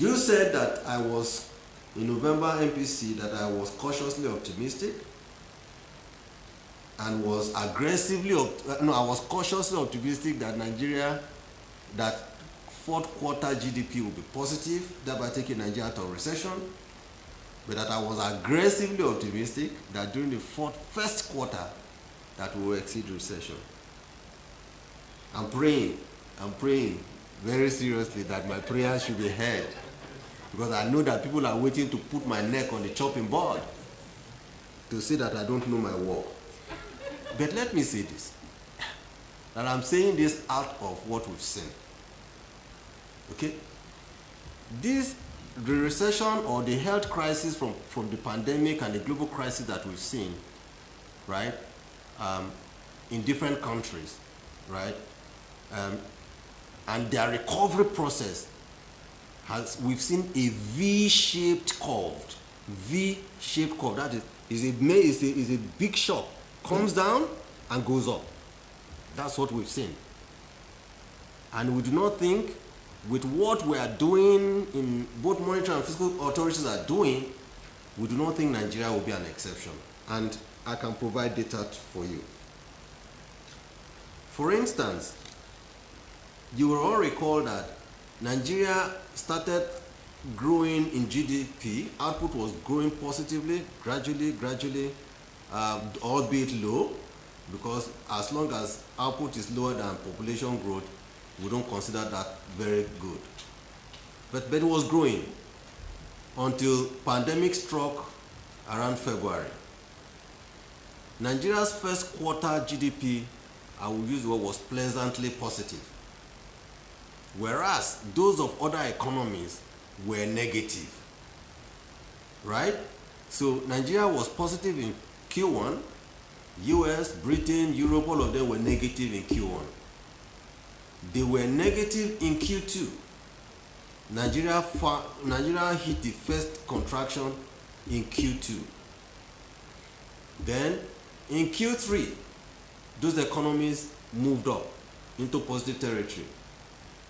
You said that I was, in November MPC, that I was cautiously optimistic and was aggressively, I was cautiously optimistic that that fourth quarter GDP will be positive, thereby taking Nigeria out of recession, but that I was aggressively optimistic that during the first quarter that we will exceed recession. I'm praying very seriously that my prayers should be heard, because I know that people are waiting to put my neck on the chopping board to see that I don't know my work. But let me say this, that I'm saying this out of what we've seen. Okay? The recession or the health crisis from the pandemic and the global crisis that we've seen, right, in different countries, right, and their recovery process we've seen a V-shaped curve. V-shaped curve. That is a big shock, comes down and goes up. That's what we've seen. And we do not think, with what we are doing, in both monetary and fiscal authorities are doing, we do not think Nigeria will be an exception. And I can provide data for you. For instance, you will all recall that Nigeria started growing in GDP. Output was growing positively, gradually, albeit low, because as long as output is lower than population growth, we don't consider that very good. But it was growing until pandemic struck around February. Nigeria's first quarter GDP, I will use the word, was pleasantly positive, whereas those of other economies were negative, right? So Nigeria was positive in Q1, US, Britain, Europe, all of them were negative in Q1. They were negative in Q2. Nigeria hit the first contraction in Q2. Then in Q3, those economies moved up into positive territory.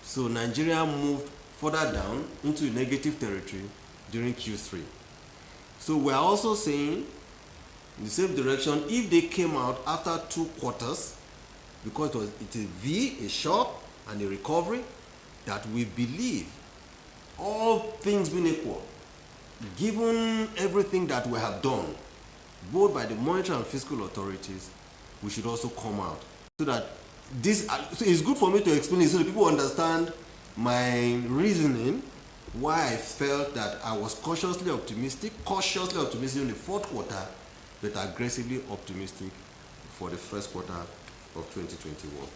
So Nigeria moved further down into negative territory during Q3. So we're also saying, in the same direction, if they came out after 2 quarters, because it's a V, a shock, and a recovery, that we believe, all things being equal, given everything that we have done, both by the monetary and fiscal authorities, we should also come out. So that so it's good for me to explain it so that people understand my reasoning, why I felt that I was cautiously optimistic in the fourth quarter, but aggressively optimistic for the first quarter of 2021.